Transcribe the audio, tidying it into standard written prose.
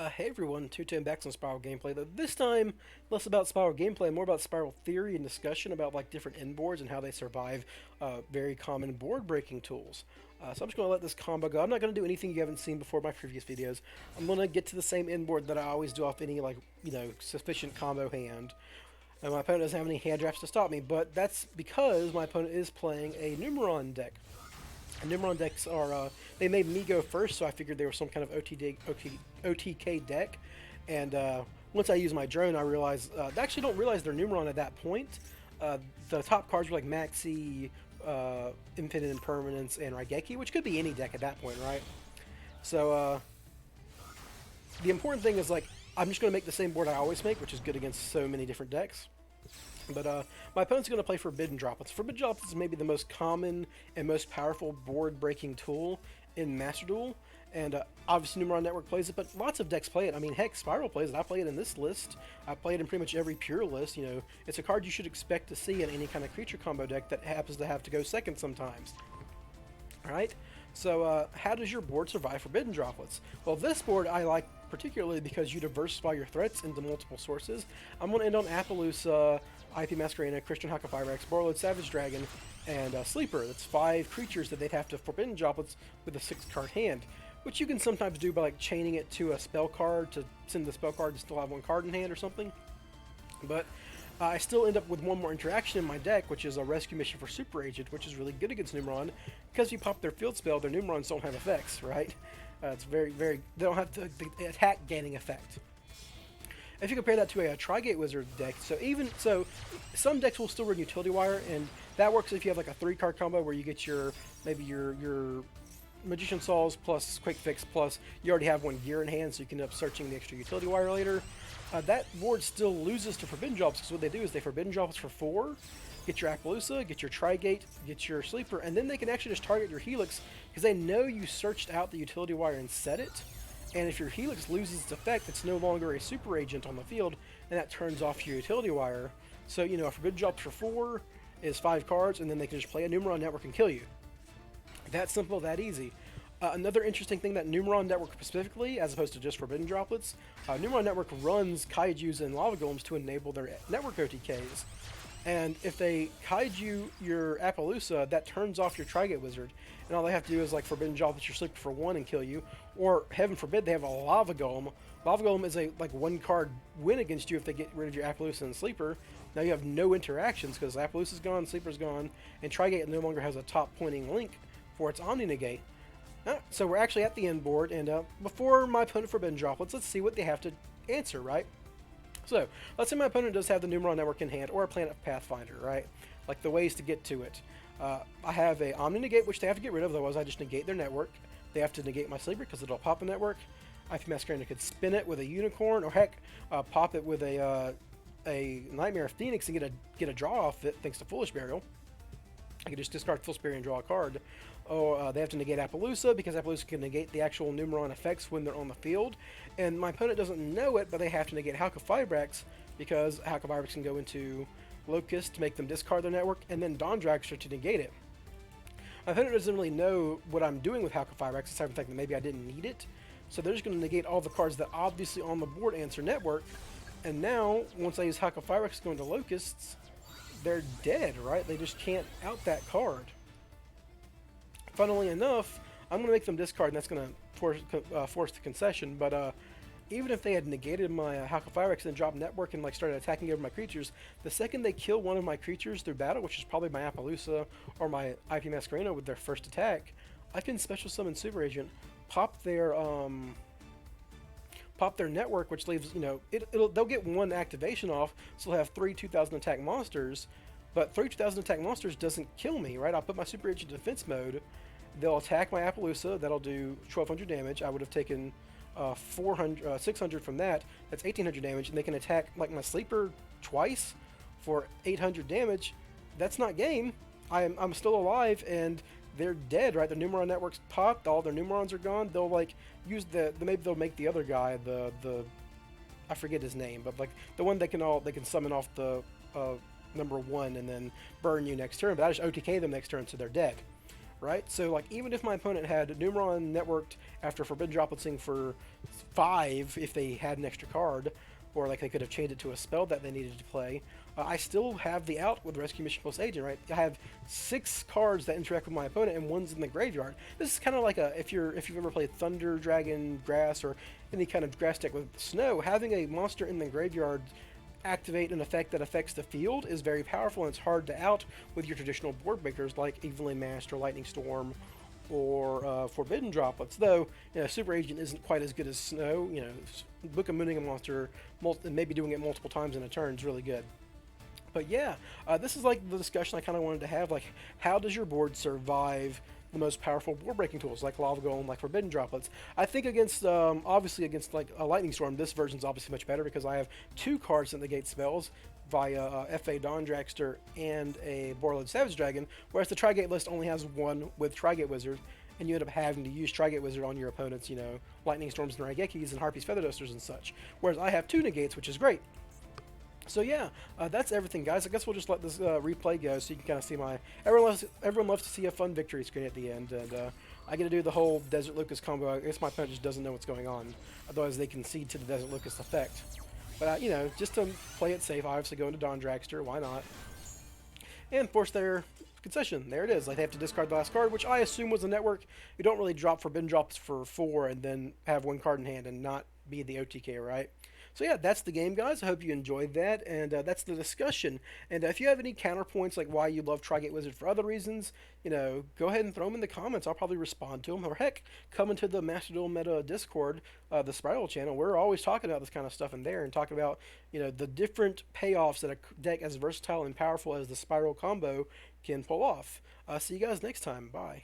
Hey everyone, 210 back on Spyral gameplay. Though this time, less about Spyral gameplay, more about Spyral theory and discussion about like different end boards and how they survive very common board breaking tools. So I'm just going to let this combo go. I'm not going to do anything you haven't seen before in my previous videos. I'm going to get to the same end board that I always do off any sufficient combo hand. And my opponent doesn't have any hand drafts to stop me, but that's because my opponent is playing a Numeron deck. Numeron decks are, they made me go first, so I figured they were some kind of OTK deck. And once I use my drone, I realized, I actually don't realize they're Numeron at that point. The top cards were like Maxi, Infinite Impermanence, and Raigeki, which could be any deck at that point, right? So the important thing is, like, I'm just going to make the same board I always make, which is good against so many different decks. But my opponent's going to play Forbidden Droplets. Forbidden Droplets is maybe the most common and most powerful board-breaking tool in Master Duel. And obviously Numeron Network plays it, but lots of decks play it. I mean, heck, Spyral plays it. I play it in this list. I play it in pretty much every pure list. You know, it's a card you should expect to see in any kind of creature combo deck that happens to have to go second sometimes. Alright, so how does your board survive Forbidden Droplets? Well, this board I like particularly because you diversify your threats into multiple sources. I'm going to end on Appaloosa, IP Masquerena, Christian Hakafyrex, Borreload, Savage Dragon, and Sleeper. That's 5 creatures that they'd have to Forbidden Droplets with a 6-card hand, which you can sometimes do by like chaining it to a spell card to send the spell card to still have 1 card in hand or something. But I still end up with one more interaction in my deck, which is a rescue mission for Super Agent, which is really good against Numeron, because if you pop their field spell, their Numerons don't have effects, right? It's very, they don't have the attack gaining effect. If you compare that to a Trigate Wizard deck, so some decks will still run Utility Wire, and that works if you have like a 3-card combo where you get maybe your Magician Souls plus Quik Fix plus you already have 1 gear in hand, so you can end up searching the extra Utility Wire later. That board still loses to Forbidden Droplets, because what they do is they Forbidden Droplets for 4, get your Appaloosa, get your Trigate, get your Sleeper, and then they can actually just target your Helix, because they know you searched out the Utility Wire and set it. And if your Helix loses its effect, it's no longer a Super Agent on the field, and that turns off your Utility Wire. So, you know, a Forbidden Drops for 4 is 5 cards, and then they can just play a Numeron Network and kill you. That simple, that easy. Another interesting thing that Numeron Network specifically, as opposed to just Forbidden Droplets, Numeron Network runs Kaijus and Lava Golems to enable their network OTKs. And if they Kaiju your Appaloosa, that turns off your Trigate Wizard, and all they have to do is like Forbidden Droplets your Sleeper for 1 and kill you. Or, heaven forbid, they have a Lava Golem. Lava Golem is a like 1-card win against you if they get rid of your Appaloosa and Sleeper. Now you have no interactions because Appaloosa's gone, Sleeper's gone, and Trigate no longer has a top pointing link for its Omni Negate. So we're actually at the end board, and before my opponent Forbidden Droplets, let's see what they have to answer, right? So, let's say my opponent does have the Numeron Network in hand, or a Planet Pathfinder, right? Like the ways to get to it. I have a Omni Negate, which they have to get rid of, otherwise I just negate their network. They have to negate my Sleeper, because it'll pop a network. IP Masquerena could spin it with a Unicorn, or heck, pop it with a Nightmare of Phoenix and get a draw off it, thanks to Foolish Burial. I can just discard Foolish Burial and draw a card. Or they have to negate Appaloosa, because Appaloosa can negate the actual Numeron effects when they're on the field. And my opponent doesn't know it, but they have to negate Hakafyrex, because Hakafyrex can go into Locust to make them discard their network, and then Dawn Dragster to negate it. My opponent doesn't really know what I'm doing with Hakafyrex, aside from the fact that maybe I didn't need it. So they're just going to negate all the cards that obviously on the board answer network. And now, once I use Hakafyrex going to Locusts, they're dead, right? They just can't out that card. Funnily enough, I'm going to make them discard, and that's going to force the concession, but even if they had negated my Hakafyrex and dropped network and like started attacking over my creatures, the second they kill one of my creatures through battle, which is probably my Appaloosa or my IP Masquerena with their first attack, I can special summon Super Agent, pop their network, which leaves, you know, they'll get 1 activation off, so they'll have 3 2000 attack monsters, but 3 2000 attack monsters doesn't kill me, right? I'll put my Super Agent in defense mode. They'll attack my Appaloosa. That'll do 1200 damage. I would have taken 600 from that. That's 1800 damage, and they can attack like my Sleeper twice for 800 damage. That's not game. I'm still alive, and they're dead, right? Their Numeron network's popped. All their Numerons are gone. They'll like use maybe they'll make the other guy the I forget his name, but like the one they can summon off the number 1 and then burn you next turn. But I just OTK them next turn, so they're dead. right? So like even if my opponent had Numeron networked after Forbidden Dropletsing for 5, if they had an extra card, or like they could have changed it to a spell that they needed to play, I still have the out with Rescue Mission plus Agent, right? I have 6 cards that interact with my opponent, and one's in the graveyard. This is kind of like a if you've ever played Thunder, Dragon, Grass, or any kind of grass deck with snow, having a monster in the graveyard activate an effect that affects the field is very powerful, and it's hard to out with your traditional board breakers like Evenly Matched or Lightning Storm or Forbidden Droplets. Though Super Agent isn't quite as good as Snow. Book of Mooning a monster and maybe doing it multiple times in a turn is really good. But yeah, this is like the discussion I kind of wanted to have. Like, how does your board survive the most powerful board breaking tools like Lava Golem, like Forbidden Droplets? I think against, obviously against like a Lightning Storm, this version's obviously much better because I have 2 cards that negate spells via F.A Dawn Dragster and a Borreload Savage Dragon, whereas the Trigate list only has 1 with Trigate Wizard, and you end up having to use Trigate Wizard on your opponent's, Lightning Storms and Raigekis and Harpy's Feather Dusters and such. Whereas I have 2 negates, which is great. So yeah, that's everything, guys. I guess we'll just let this replay go so you can kind of see my... Everyone loves to see a fun victory screen at the end, and I get to do the whole Desert Lucas combo. I guess my opponent just doesn't know what's going on. Otherwise, they concede to the Desert Lucas effect. But, just to play it safe, I obviously go into Dawn Dragster. Why not? And force their concession. There it is. Like, they have to discard the last card, which I assume was a network. You don't really drop Forbidden Drops for 4 and then have 1 card in hand and not be the OTK, right? So yeah, that's the game, guys. I hope you enjoyed that, and that's the discussion. And if you have any counterpoints, like why you love Trigate Wizard for other reasons, go ahead and throw them in the comments. I'll probably respond to them. Or heck, come into the Master Duel Meta Discord, the Spyral channel. We're always talking about this kind of stuff in there and talking about, the different payoffs that a deck as versatile and powerful as the Spyral combo can pull off. See you guys next time. Bye.